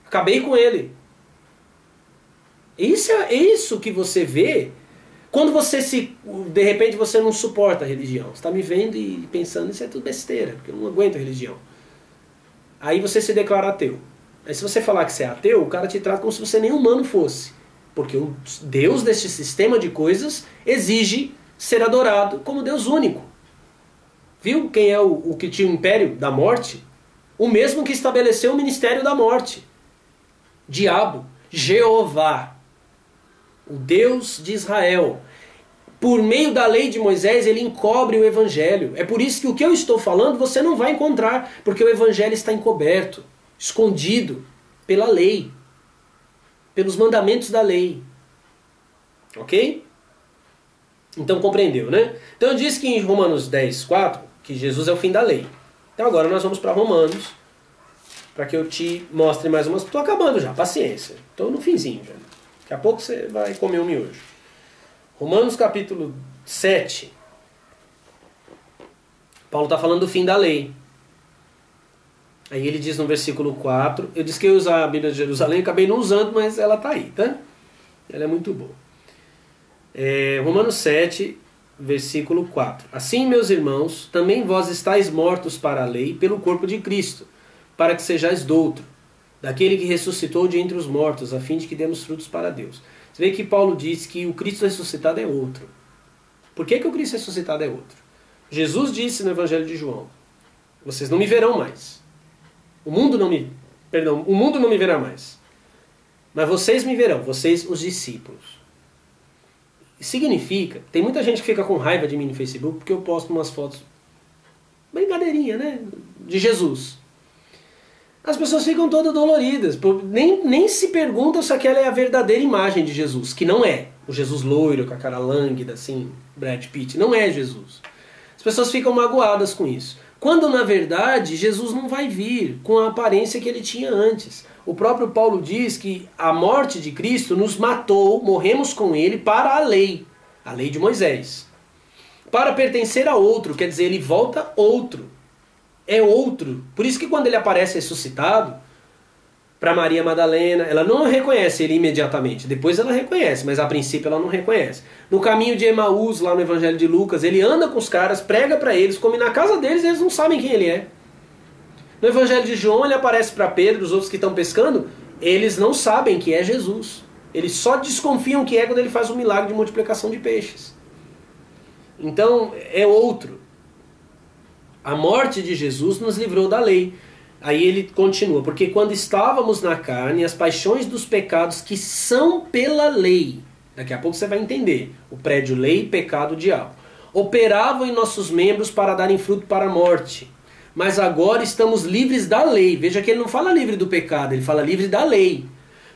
acabei com ele. Isso é isso que você vê quando de repente você não suporta a religião. Você está me vendo e pensando, isso é tudo besteira, porque eu não aguento a religião. Aí você se declara ateu. Aí se você falar que você é ateu, o cara te trata como se você nem humano fosse. Porque o Deus deste sistema de coisas exige ser adorado como Deus único. Viu quem é o que tinha o império da morte? O mesmo que estabeleceu o ministério da morte. Diabo, Jeová, o Deus de Israel. Por meio da lei de Moisés, ele encobre o evangelho. É por isso que o que eu estou falando você não vai encontrar, porque o evangelho está encoberto, escondido pela lei, pelos mandamentos da lei. Ok? Então compreendeu, né? Então eu disse que em Romanos 10, 4, que Jesus é o fim da lei. Então agora nós vamos para Romanos, para que eu te mostre mais umas... Estou acabando já, paciência. Estou no finzinho já. Daqui a pouco você vai comer um miojo. Romanos capítulo 7. Paulo está falando do fim da lei. Aí ele diz no versículo 4, eu disse que eu ia usar a Bíblia de Jerusalém, acabei não usando, mas ela está aí, tá? Ela é muito boa. Romanos 7, versículo 4. Assim, meus irmãos, também vós estáis mortos para a lei pelo corpo de Cristo, para que sejais douto, daquele que ressuscitou de entre os mortos, a fim de que demos frutos para Deus. Você vê que Paulo diz que o Cristo ressuscitado é outro. Por que o Cristo ressuscitado é outro? Jesus disse no Evangelho de João, vocês não me verão mais. O mundo não me verá mais. Mas vocês me verão, vocês os discípulos. Significa, tem muita gente que fica com raiva de mim no Facebook porque eu posto umas fotos, brincadeirinha, né? De Jesus. As pessoas ficam todas doloridas, nem se perguntam se aquela é a verdadeira imagem de Jesus, que não é. O Jesus loiro, com a cara lânguida, assim, Brad Pitt, não é Jesus. As pessoas ficam magoadas com isso. Quando, na verdade, Jesus não vai vir com a aparência que ele tinha antes. O próprio Paulo diz que a morte de Cristo nos matou, morremos com ele para a lei de Moisés. Para pertencer a outro, quer dizer, ele volta outro. É outro. Por isso que quando ele aparece ressuscitado, para Maria Madalena, ela não reconhece ele imediatamente. Depois ela reconhece, mas a princípio ela não reconhece. No caminho de Emaús, lá no Evangelho de Lucas, ele anda com os caras, prega para eles, come na casa deles, eles não sabem quem ele é. No Evangelho de João, ele aparece para Pedro, os outros que estão pescando, eles não sabem que é Jesus. Eles só desconfiam que é quando ele faz um milagre de multiplicação de peixes. Então, é outro. A morte de Jesus nos livrou da lei. Aí ele continua, porque quando estávamos na carne, as paixões dos pecados que são pela lei, daqui a pouco você vai entender, o prédio lei, pecado, diabo, operavam em nossos membros para darem fruto para a morte. Mas agora estamos livres da lei. Veja que ele não fala livre do pecado, ele fala livre da lei.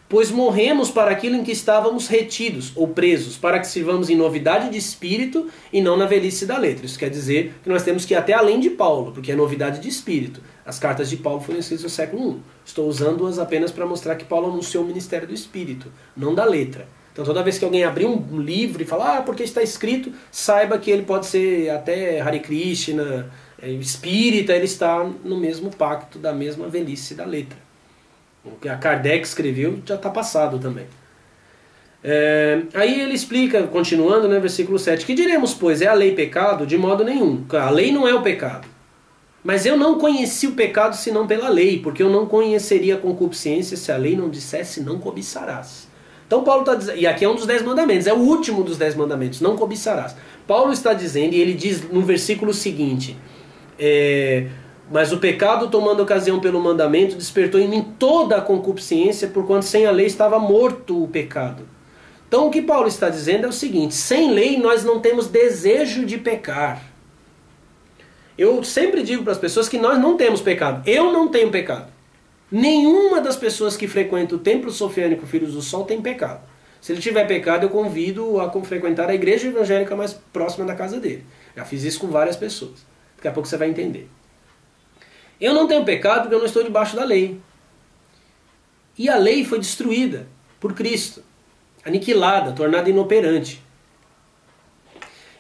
Pois morremos para aquilo em que estávamos retidos ou presos, para que sirvamos em novidade de espírito e não na velhice da letra. Isso quer dizer que nós temos que ir até além de Paulo, porque é novidade de espírito. As cartas de Paulo foram escritas no século I. Estou usando-as apenas para mostrar que Paulo anunciou o ministério do espírito, não da letra. Então toda vez que alguém abrir um livro e falar, porque está escrito, saiba que ele pode ser até Hare Krishna, espírita, ele está no mesmo pacto da mesma velhice da letra. O que a Kardec escreveu já está passado também. Aí ele explica, continuando, né, versículo 7, que diremos, pois, é a lei pecado? De modo nenhum. A lei não é o pecado. Mas eu não conheci o pecado senão pela lei, porque eu não conheceria a concupiscência se a lei não dissesse não cobiçarás. Então Paulo está dizendo, e aqui é um dos 10 mandamentos, é o último dos 10 mandamentos, não cobiçarás. Paulo está dizendo, e ele diz no versículo seguinte, mas o pecado, tomando ocasião pelo mandamento, despertou em mim toda a concupiscência, porquanto sem a lei estava morto o pecado. Então o que Paulo está dizendo é o seguinte, sem lei nós não temos desejo de pecar. Eu sempre digo para as pessoas que nós não temos pecado. Eu não tenho pecado. Nenhuma das pessoas que frequentam o Templo Sofiânico Filhos do Sol tem pecado. Se ele tiver pecado, eu convido a frequentar a igreja evangélica mais próxima da casa dele. Já fiz isso com várias pessoas. Daqui a pouco você vai entender. Eu não tenho pecado porque eu não estou debaixo da lei. E a lei foi destruída por Cristo, aniquilada, tornada inoperante.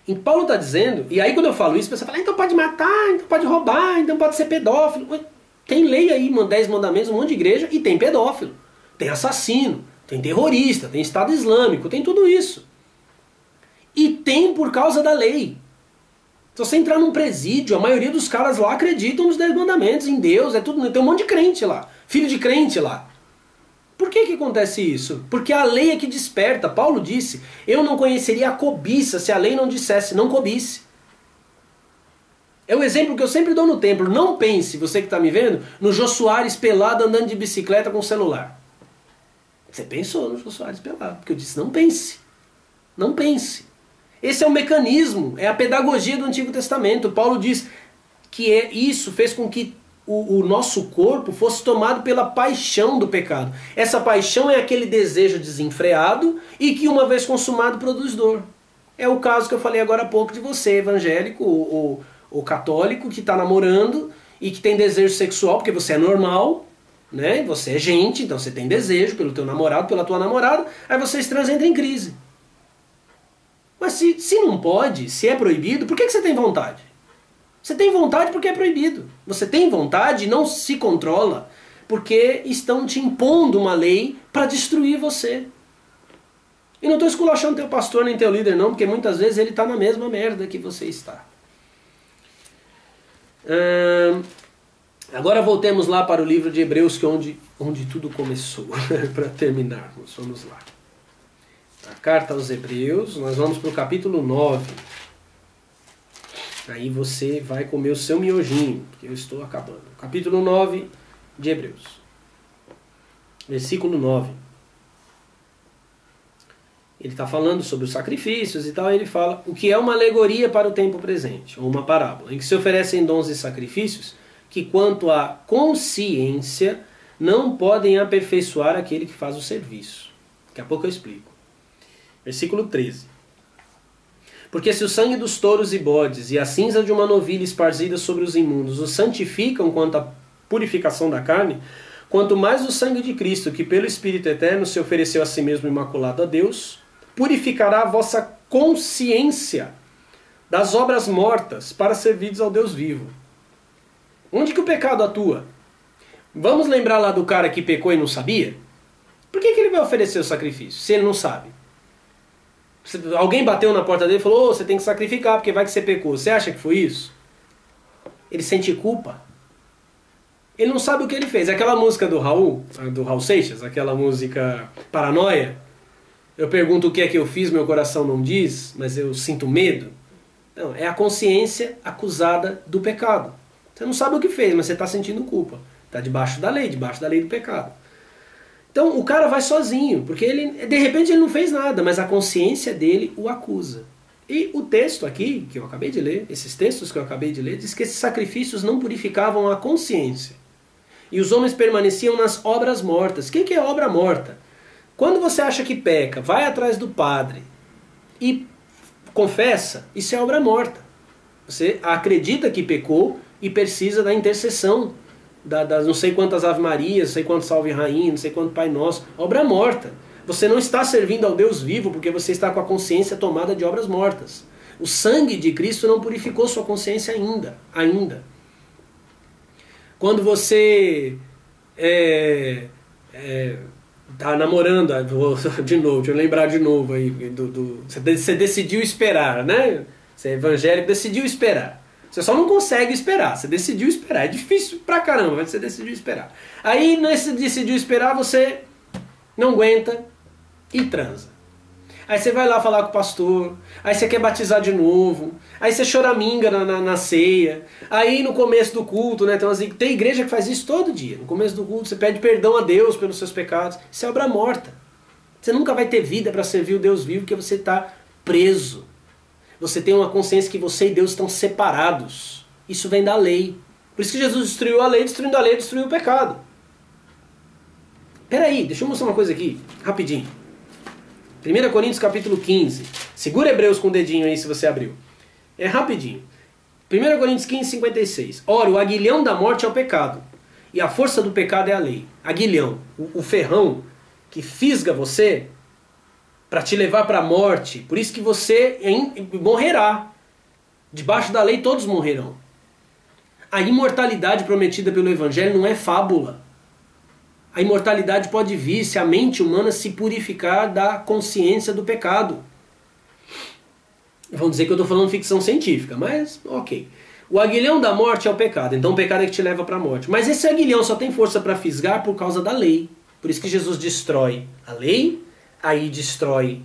E Paulo está dizendo, e aí quando eu falo isso, a pessoa fala, então pode matar, então pode roubar, então pode ser pedófilo. Tem lei aí, 10 mandamentos, um monte de igreja, e tem pedófilo, tem assassino, tem terrorista, tem Estado Islâmico, tem tudo isso. E tem por causa da lei. Se você entrar num presídio, a maioria dos caras lá acreditam nos 10 mandamentos, em Deus, é tudo, tem um monte de crente lá, filho de crente lá. Por que acontece isso? Porque a lei é que desperta. Paulo disse, eu não conheceria a cobiça se a lei não dissesse, não cobice. É o exemplo que eu sempre dou no templo. Não pense, você que está me vendo, no Jô Soares pelado andando de bicicleta com celular. Você pensou no Jô Soares pelado, porque eu disse, não pense. Não pense. Esse é o mecanismo, é a pedagogia do Antigo Testamento. Paulo diz que isso fez com que o nosso corpo fosse tomado pela paixão do pecado. Essa paixão é aquele desejo desenfreado e que uma vez consumado produz dor. É o caso que eu falei agora há pouco de você, evangélico ou católico, que está namorando e que tem desejo sexual, porque você é normal, né? Você é gente, então você tem desejo pelo teu namorado, pela tua namorada, aí vocês trans entram em crise. Mas se não pode, se é proibido, por que você tem vontade? Você tem vontade porque é proibido. Você tem vontade e não se controla porque estão te impondo uma lei para destruir você. E não estou esculachando teu pastor nem teu líder não, porque muitas vezes ele está na mesma merda que você está. Agora voltemos lá para o livro de Hebreus, que é onde tudo começou, para terminarmos. Vamos lá. A carta aos Hebreus, nós vamos para o capítulo 9. Aí você vai comer o seu miojinho, porque eu estou acabando. Capítulo 9 de Hebreus. Versículo 9. Ele está falando sobre os sacrifícios e tal, e ele fala o que é uma alegoria para o tempo presente, ou uma parábola, em que se oferecem dons e sacrifícios que, quanto à consciência, não podem aperfeiçoar aquele que faz o serviço. Daqui a pouco eu explico. Versículo 13. Porque se o sangue dos touros e bodes e a cinza de uma novilha esparzida sobre os imundos os santificam quanto à purificação da carne, quanto mais o sangue de Cristo, que pelo Espírito Eterno se ofereceu a si mesmo imaculado a Deus, purificará a vossa consciência das obras mortas para servides ao Deus vivo. Onde que o pecado atua? Vamos lembrar lá do cara que pecou e não sabia? Por que ele vai oferecer o sacrifício, se ele não sabe? Alguém bateu na porta dele e falou, você tem que sacrificar porque vai que você pecou. Você acha que foi isso? Ele sente culpa. Ele não sabe o que ele fez. Aquela música do Raul Seixas, aquela música Paranoia, eu pergunto o que é que eu fiz, meu coração não diz, mas eu sinto medo. Não, é a consciência acusada do pecado. Você não sabe o que fez, mas você está sentindo culpa. Está debaixo da lei do pecado. Então o cara vai sozinho, porque ele, de repente ele não fez nada, mas a consciência dele o acusa. E o texto aqui, que eu acabei de ler, esses textos que eu acabei de ler, diz que esses sacrifícios não purificavam a consciência. E os homens permaneciam nas obras mortas. O que é obra morta? Quando você acha que peca, vai atrás do padre e confessa, isso é obra morta. Você acredita que pecou e precisa da intercessão. Das não sei quantas Ave Marias, não sei quanto Salve Rainha, não sei quanto Pai Nosso. Obra morta. Você não está servindo ao Deus vivo porque você está com a consciência tomada de obras mortas. O sangue de Cristo não purificou sua consciência ainda. Quando você tá namorando, de novo, deixa eu lembrar de novo aí, você decidiu esperar, né? Você é evangélico, decidiu esperar. Você só não consegue esperar, você decidiu esperar. É difícil pra caramba, mas você decidiu esperar. Aí, nesse decidiu esperar, você não aguenta e transa. Aí você vai lá falar com o pastor, aí você quer batizar de novo, aí você choraminga na ceia, aí no começo do culto, né, tem igreja que faz isso todo dia. No começo do culto você pede perdão a Deus pelos seus pecados. Isso é obra morta. Você nunca vai ter vida para servir o Deus vivo porque você está preso. Você tem uma consciência que você e Deus estão separados. Isso vem da lei. Por isso que Jesus destruiu a lei, destruindo a lei, destruiu o pecado. Peraí, deixa eu mostrar uma coisa aqui, rapidinho. 1 Coríntios capítulo 15. Segura Hebreus com o dedinho aí se você abriu. É rapidinho. 1 Coríntios 15, 56. Ora, o aguilhão da morte é o pecado, e a força do pecado é a lei. Aguilhão, o ferrão que fisga você para te levar para a morte. Por isso que você morrerá. Debaixo da lei todos morrerão. A imortalidade prometida pelo Evangelho não é fábula. A imortalidade pode vir se a mente humana se purificar da consciência do pecado. Vão dizer que eu estou falando ficção científica, mas ok. O aguilhão da morte é o pecado, então o pecado é que te leva para a morte. Mas esse aguilhão só tem força para fisgar por causa da lei. Por isso que Jesus destrói a lei, aí destrói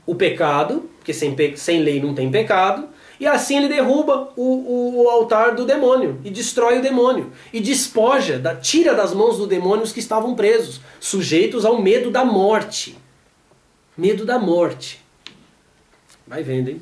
o pecado, porque sem lei não tem pecado, e assim ele derruba o altar do demônio, e destrói o demônio, e despoja, tira das mãos do demônio os que estavam presos, sujeitos ao medo da morte. Medo da morte. Vai vendo, hein?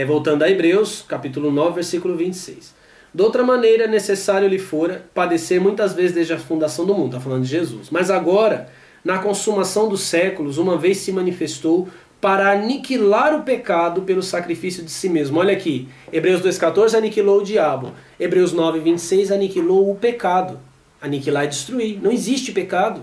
Voltando a Hebreus, capítulo 9, versículo 26. De outra maneira, necessário lhe fora padecer muitas vezes desde a fundação do mundo. Está falando de Jesus. Mas agora, na consumação dos séculos, uma vez se manifestou para aniquilar o pecado pelo sacrifício de si mesmo. Olha aqui, Hebreus 2,14 aniquilou o diabo. Hebreus 9,26 aniquilou o pecado. Aniquilar é destruir. Não existe pecado.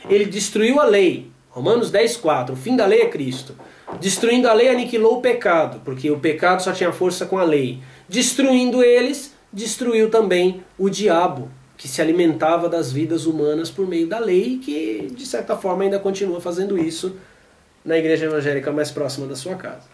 Ele destruiu a lei. Romanos 10,4. O fim da lei é Cristo. Destruindo a lei, aniquilou o pecado, porque o pecado só tinha força com a lei. Destruindo eles, destruiu também o diabo, que se alimentava das vidas humanas por meio da lei, e que, de certa forma, ainda continua fazendo isso na igreja evangélica mais próxima da sua casa.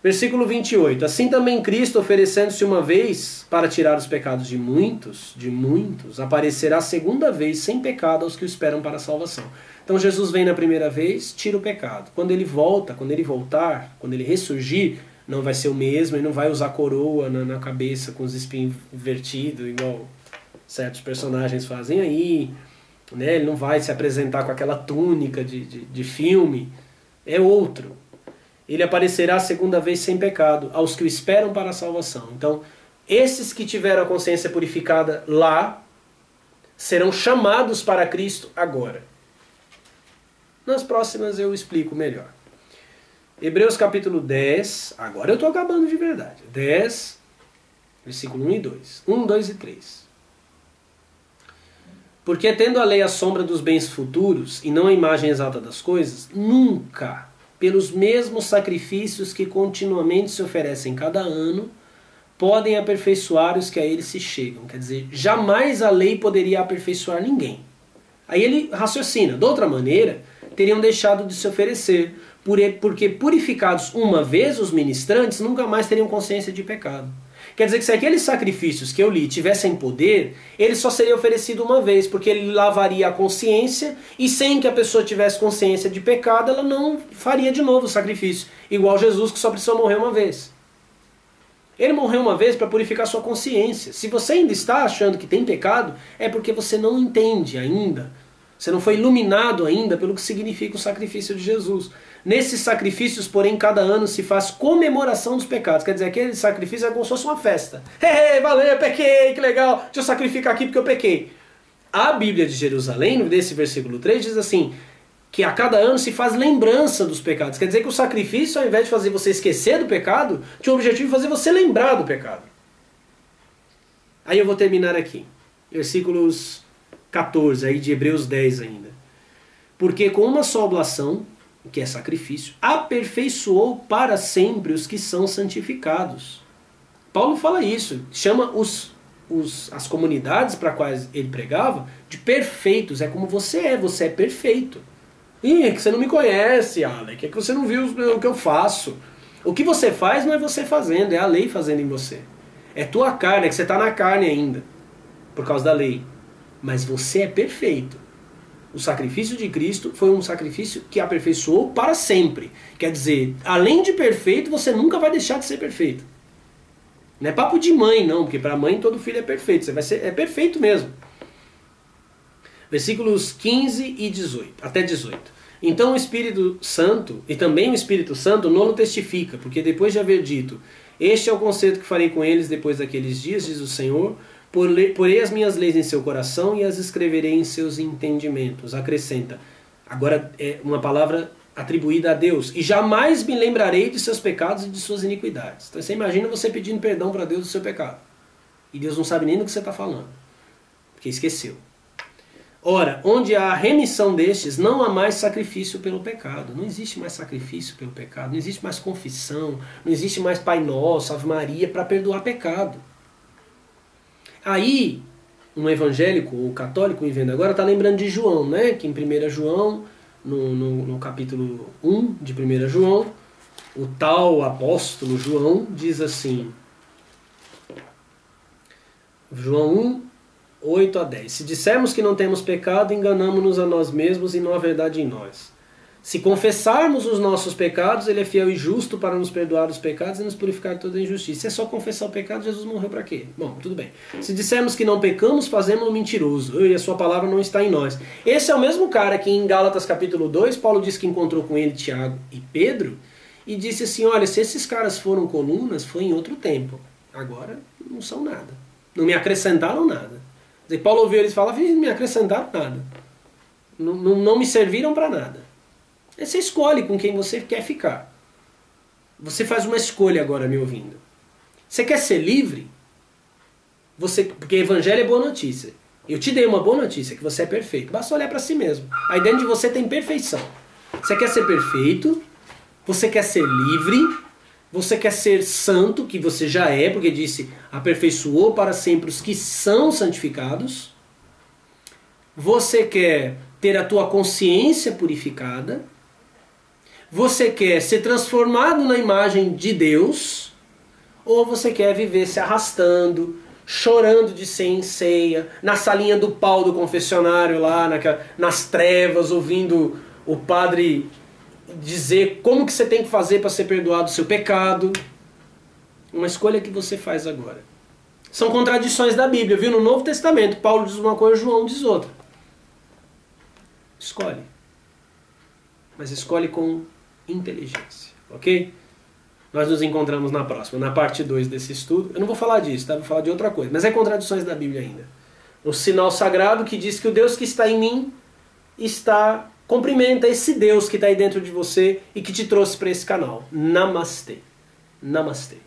Versículo 28. Assim também Cristo, oferecendo-se uma vez para tirar os pecados de muitos, aparecerá segunda vez sem pecado aos que o esperam para a salvação. Então Jesus vem na primeira vez, tira o pecado. Quando ele voltar, quando ele ressurgir, não vai ser o mesmo, ele não vai usar coroa na cabeça com os espinhos invertidos, igual certos personagens fazem aí, né? Ele não vai se apresentar com aquela túnica de filme, é outro. Ele aparecerá a segunda vez sem pecado, aos que o esperam para a salvação. Então, esses que tiveram a consciência purificada lá, serão chamados para Cristo agora. Nas próximas eu explico melhor. Hebreus capítulo 10, agora eu estou acabando de verdade. 10, versículo 1 e 2. 1, 2 e 3. Porque tendo a lei a sombra dos bens futuros, e não a imagem exata das coisas, nunca, pelos mesmos sacrifícios que continuamente se oferecem cada ano, podem aperfeiçoar os que a ele se chegam. Quer dizer, jamais a lei poderia aperfeiçoar ninguém. Aí ele raciocina. De outra maneira, teriam deixado de se oferecer, porque purificados uma vez os ministrantes, nunca mais teriam consciência de pecado. Quer dizer que se aqueles sacrifícios que eu li tivessem poder, ele só seria oferecido uma vez, porque ele lavaria a consciência, e sem que a pessoa tivesse consciência de pecado, ela não faria de novo o sacrifício. Igual Jesus, que só precisou morrer uma vez. Ele morreu uma vez para purificar sua consciência. Se você ainda está achando que tem pecado, é porque você não entende ainda. Você não foi iluminado ainda pelo que significa o sacrifício de Jesus. Nesses sacrifícios, porém, cada ano se faz comemoração dos pecados. Quer dizer, aquele sacrifício é como se fosse uma festa. Valeu, eu pequei, que legal, deixa eu sacrificar aqui porque eu pequei. A Bíblia de Jerusalém, nesse versículo 3, diz assim, que a cada ano se faz lembrança dos pecados. Quer dizer que o sacrifício, ao invés de fazer você esquecer do pecado, tinha o objetivo de fazer você lembrar do pecado. Aí eu vou terminar aqui. Versículos 14, aí de Hebreus 10 ainda. Porque com uma só oblação, que é sacrifício, aperfeiçoou para sempre os que são santificados. Paulo fala isso, chama as comunidades para quais ele pregava de perfeitos. É como você é perfeito. É que você não me conhece, Alec, é que você não viu o que eu faço. O que você faz não é você fazendo, é a lei fazendo em você. É tua carne, é que você está na carne ainda, por causa da lei. Mas você é perfeito. O sacrifício de Cristo foi um sacrifício que aperfeiçoou para sempre. Quer dizer, além de perfeito, você nunca vai deixar de ser perfeito. Não é papo de mãe, não, porque para mãe todo filho é perfeito. Você vai ser, é perfeito mesmo. Versículos 15 e 18, até 18. Então o Espírito Santo, e também o Espírito Santo, não testifica, porque depois de haver dito, este é o concerto que farei com eles depois daqueles dias, diz o Senhor, porei as minhas leis em seu coração e as escreverei em seus entendimentos. Acrescenta. Agora é uma palavra atribuída a Deus. E jamais me lembrarei de seus pecados e de suas iniquidades. Então você imagina você pedindo perdão para Deus do seu pecado. E Deus não sabe nem do que você está falando. Porque esqueceu. Ora, onde há remissão destes, não há mais sacrifício pelo pecado. Não existe mais sacrifício pelo pecado. Não existe mais confissão. Não existe mais Pai Nosso, Ave Maria, para perdoar pecado. Aí, um evangélico ou católico me vendo agora está lembrando de João, né? Que em 1 João, no capítulo 1 de 1 João, o tal apóstolo João diz assim, João 1, 8 a 10. Se dissermos que não temos pecado, enganamo-nos a nós mesmos e não há verdade em nós. Se confessarmos os nossos pecados, Ele é fiel e justo para nos perdoar os pecados e nos purificar de toda injustiça. Se é só confessar o pecado, Jesus morreu para quê? Bom, tudo bem. Se dissermos que não pecamos, fazemos-lo mentiroso, e a sua palavra não está em nós. Esse é o mesmo cara que em Gálatas capítulo 2, Paulo diz que encontrou com ele Tiago e Pedro, e disse assim, olha, se esses caras foram colunas, foi em outro tempo. Agora não são nada. Não me acrescentaram nada. Quer dizer, Paulo ouviu eles falar, não me acrescentaram nada. Não me serviram para nada. Aí você escolhe com quem você quer ficar. Você faz uma escolha agora me ouvindo. Você quer ser livre? Porque evangelho é boa notícia. Eu te dei uma boa notícia, que você é perfeito. Basta olhar para si mesmo. Aí dentro de você tem perfeição. Você quer ser perfeito, você quer ser livre, você quer ser santo, que você já é, porque disse, aperfeiçoou para sempre os que são santificados. Você quer ter a tua consciência purificada. Você quer ser transformado na imagem de Deus, ou você quer viver se arrastando, chorando de ceia em ceia, na salinha do pau do confessionário lá, nas trevas, ouvindo o padre dizer como que você tem que fazer para ser perdoado o seu pecado. Uma escolha que você faz agora. São contradições da Bíblia, viu? No Novo Testamento, Paulo diz uma coisa, João diz outra. Escolhe. Mas escolhe com inteligência, ok? Nós nos encontramos na próxima, na parte 2 desse estudo. Eu não vou falar disso, tá? Vou falar de outra coisa, mas é contradições da Bíblia ainda. O sinal sagrado que diz que o Deus que está em mim cumprimenta esse Deus que está aí dentro de você e que te trouxe para esse canal. Namastê. Namastê.